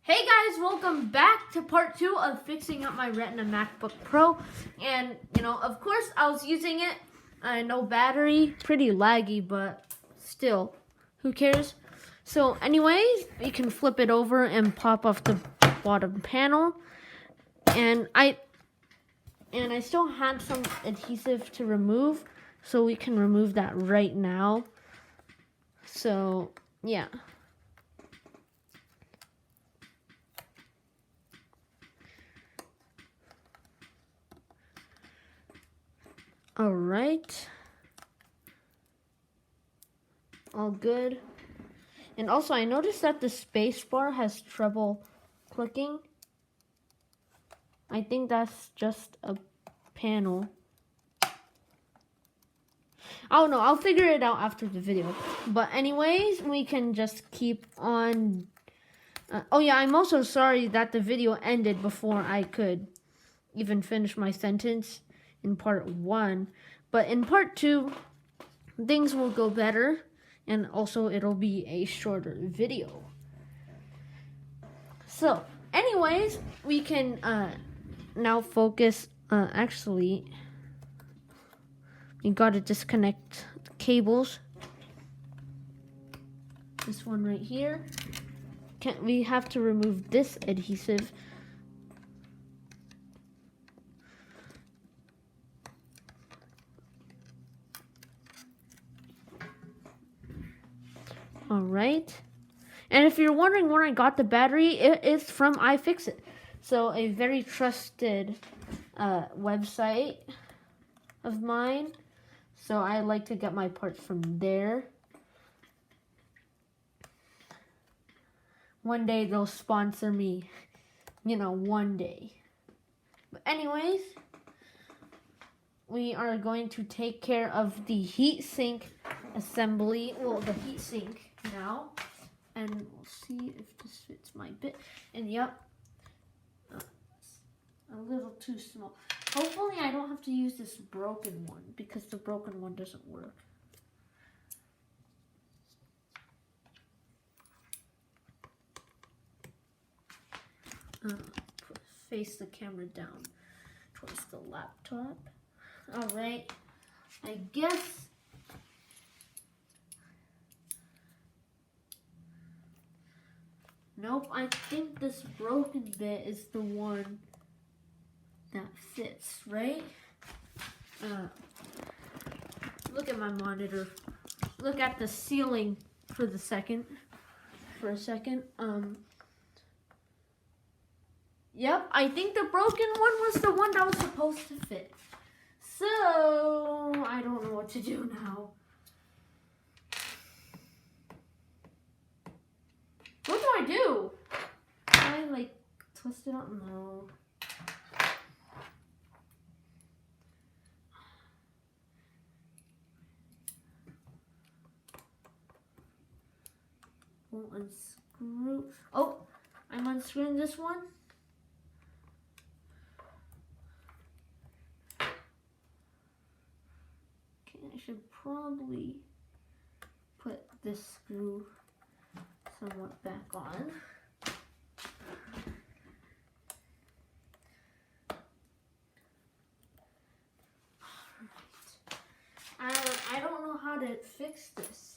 Hey guys, welcome back to part 2 of fixing up my Retina MacBook Pro. And, of course I was using it. No battery, pretty laggy, but still, who cares? So anyways, you can flip it over and pop off the bottom panel. And I still had some adhesive to remove, so we can remove that right now. So, yeah. All right. All good. And also, I noticed that the space bar has trouble clicking. I think that's just a panel. Oh no, I'll figure it out after the video. But anyways, we can just keep on. Oh yeah, I'm also sorry that the video ended before I could even finish my sentence in part 1. But in part 2, things will go better. And also, it'll be a shorter video. So, anyways, we can now focus. Actually, we gotta disconnect the cables. This one right here. We have to remove this adhesive. All right. And if you're wondering where I got the battery, it is from iFixit. So a very trusted website of mine. So I like to get my parts from there. One day they'll sponsor me. One day. But anyways, we are going to take care of the heatsink assembly. Well, the heatsink now. And we'll see if this fits my bit. And yep, a little too small. Hopefully I don't have to use this broken one, because the broken one doesn't work. Face the camera down towards the laptop. All right, I guess. Nope, I think this broken bit is the one that fits, right? Look at my monitor. Look at the ceiling for a second. Yep, I think the broken one was the one that was supposed to fit. So, I don't know what to do now. What do I do? Can I twist it up? No. We'll unscrew. Oh, I'm unscrewing this one. Okay, I should probably put this screw somewhat back on. Alright. I don't know how to fix this.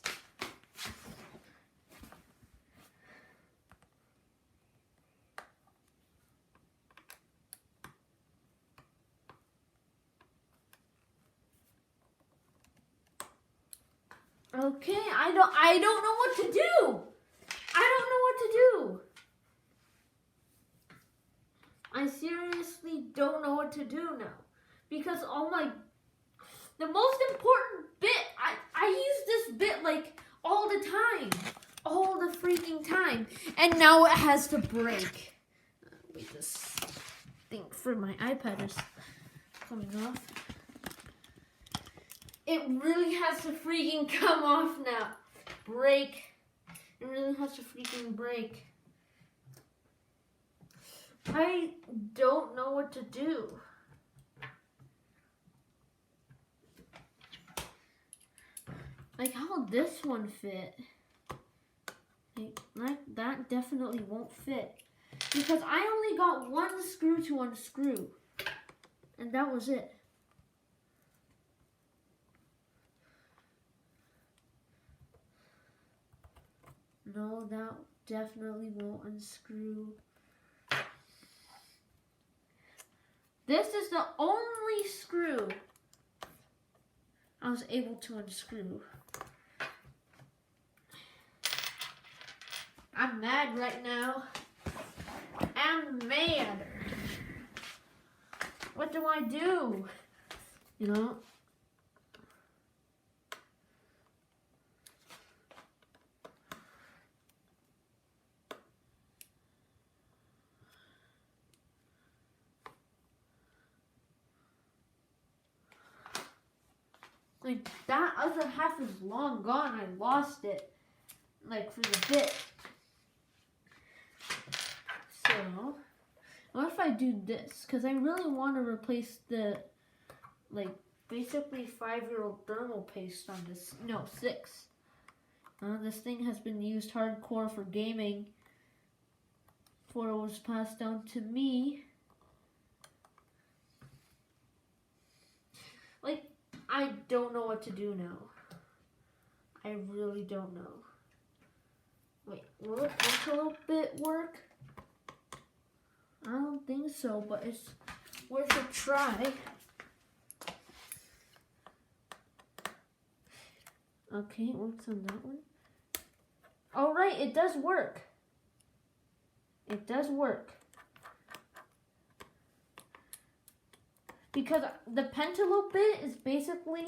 Okay, I don't know what to do. I seriously don't know what to do now, because the most important bit, I use this bit all the freaking time, and now it has to break. Wait, this thing for my iPad is coming off. It really has to freaking come off now. Break. It really has to freaking break. I don't know what to do. How will this one fit? That definitely won't fit. because I only got one screw to unscrew, and that was it. No, that definitely won't unscrew. This is the only screw I was able to unscrew. I'm mad right now. I'm mad. What do I do? You know? Like, that other half is long gone. I lost it. Like, for the bit. So, what if I do this? Because I really want to replace the, like, basically 5-year-old thermal paste on this. No, 6. This thing has been used hardcore for gaming before it was passed down to me. Like, I don't know what to do now. I really don't know. Wait, will it take a little bit work? I don't think so, but it's worth a try. Okay, it works on that one. All right, it does work. It does work. Because the pentalobe bit is basically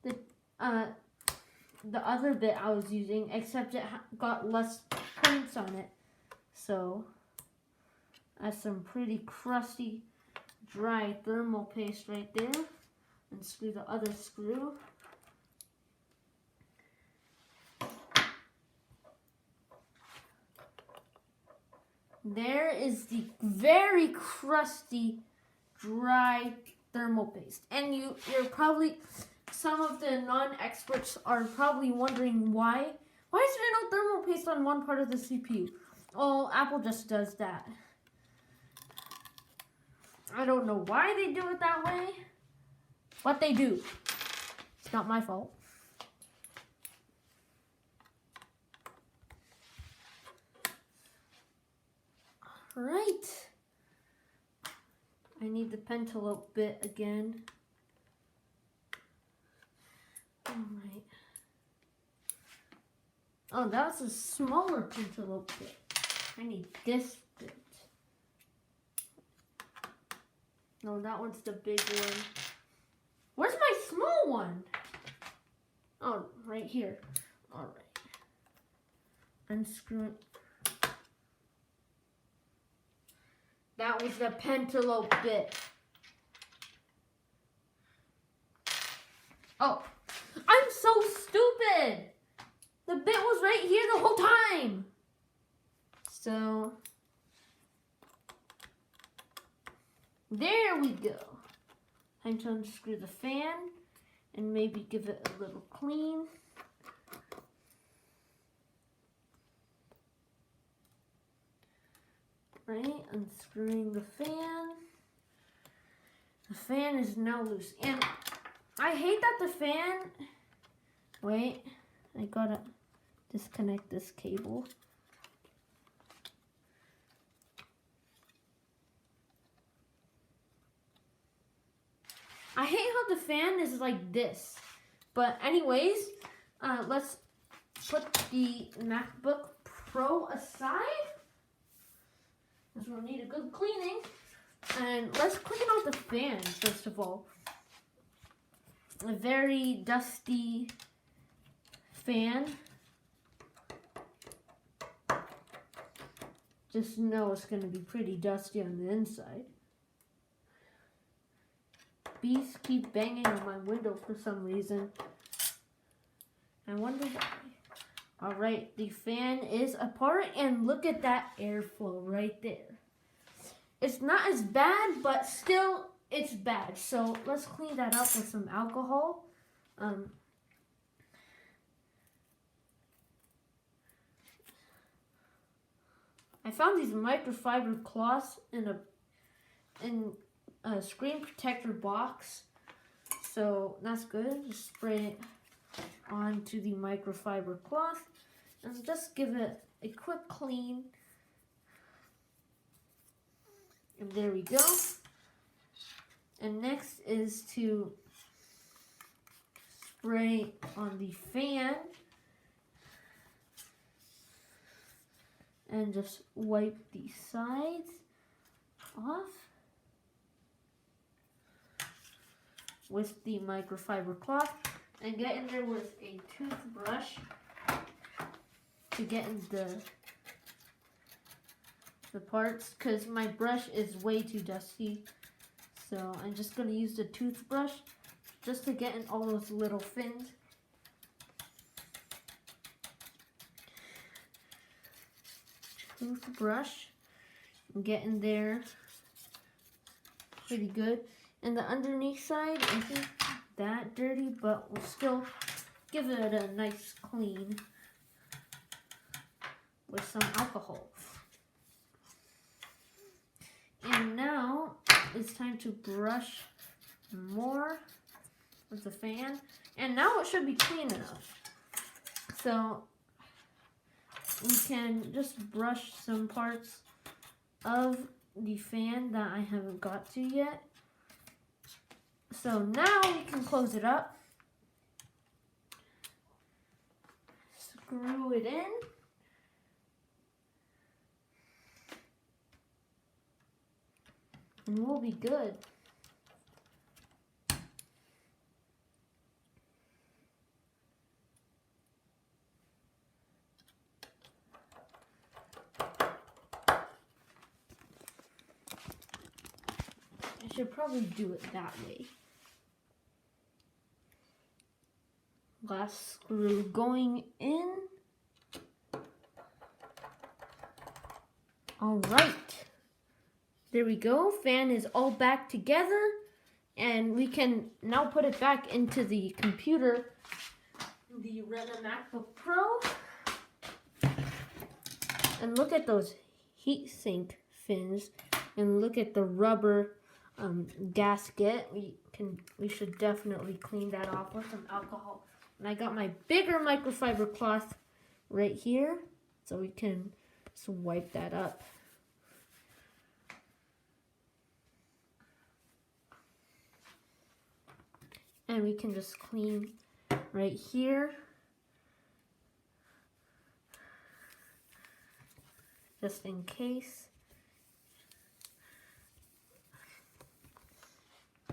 the other bit I was using, except it got less points on it. So, that's some pretty crusty, dry thermal paste right there. And screw the other screw. There is the very crusty, dry thermal paste. And you're probably, some of the non-experts are probably wondering why is there no thermal paste on one part of the CPU? Oh, Apple just does that. I don't know why they do it that way, but they do. It's not my fault. All right. I need the pentalobe bit again. All right. Oh, that's a smaller pentalobe bit. I need this bit. No, that one's the big one. Where's my small one? Oh, right here. All right. Unscrew it. That was the pentalobe bit. Oh, I'm so stupid. The bit was right here the whole time. So, there we go. Time to unscrew the fan and maybe give it a little clean. Right, unscrewing the fan. The fan is now loose. And I hate that the fan, wait, I gotta disconnect this cable. I hate how the fan is like this. But anyways, let's put the MacBook Pro aside. Because we'll need a good cleaning. And let's clean out the fan, first of all. A very dusty fan. Just know it's going to be pretty dusty on the inside. Bees keep banging on my window for some reason. I wonder why. Alright, the fan is apart, and look at that airflow right there. It's not as bad, but still, it's bad. So let's clean that up with some alcohol. I found these microfiber cloths in a screen protector box. So that's good. Just spray it onto the microfiber cloth and just give it a quick clean. And there we go. And next is to spray on the fan and just wipe the sides off with the microfiber cloth, and get in there with a toothbrush to get in the parts, because my brush is way too dusty. So I'm just going to use the toothbrush just to get in all those little fins. Toothbrush, get in there pretty good. And the underneath side isn't that dirty, but we'll still give it a nice clean with some alcohol. And now it's time to brush more with the fan. And now it should be clean enough. So we can just brush some parts of the fan that I haven't got to yet. So now we can close it up, screw it in, and we'll be good. I should probably do it that way. Last screw going in. All right. There we go. Fan is all back together. And we can now put it back into the computer, the Retina MacBook Pro. And look at those heatsink fins. And look at the rubber gasket. We should definitely clean that off with some alcohol. And I got my bigger microfiber cloth right here, so we can just wipe that up. And we can just clean right here. Just in case.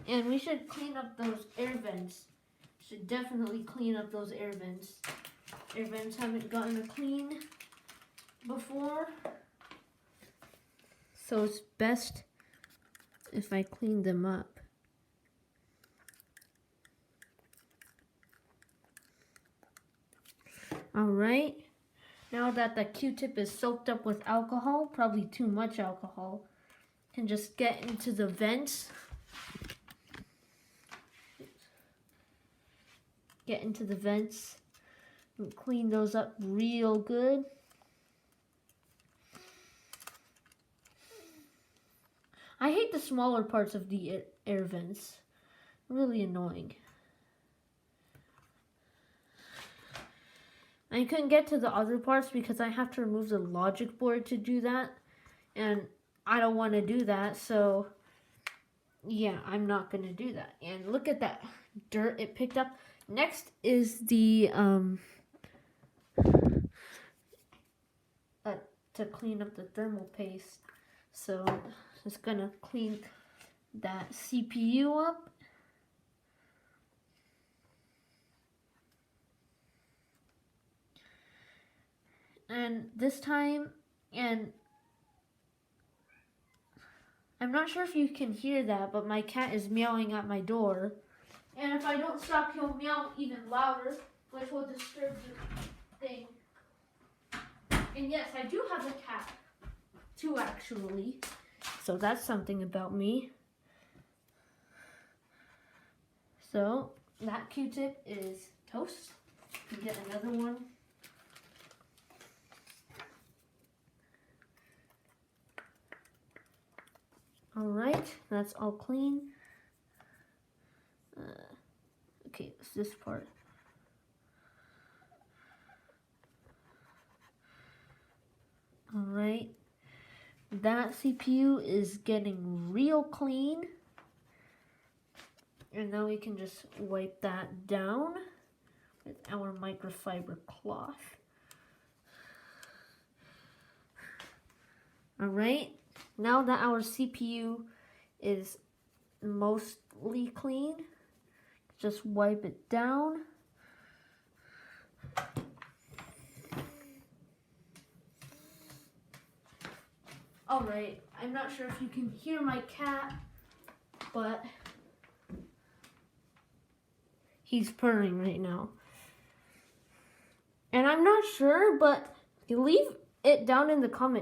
And we should clean up those air vents. Should definitely clean up those air vents. Air vents haven't gotten a clean before. So it's best if I clean them up. Alright. Now that the Q-tip is soaked up with alcohol, probably too much alcohol, can just get into the vents. Get into the vents and clean those up real good. I hate the smaller parts of the air vents. Really annoying. I couldn't get to the other parts because I have to remove the logic board to do that. And I don't want to do that, so yeah, I'm not going to do that. And look at that dirt it picked up. Next is the to clean up the thermal paste. So just gonna clean that CPU up. And this time, and I'm not sure if you can hear that, but my cat is meowing at my door. And if I don't stop, he'll meow even louder, which will disturb the thing. And yes, I do have a cat, too, actually. So that's something about me. So that Q-tip is toast. You get another one. Alright, that's all clean. Okay, it's this part. Alright, that CPU is getting real clean. And now we can just wipe that down with our microfiber cloth. Alright, now that our CPU is mostly clean, just wipe it down. Alright, I'm not sure if you can hear my cat, but he's purring right now. And I'm not sure, but leave it down in the comments.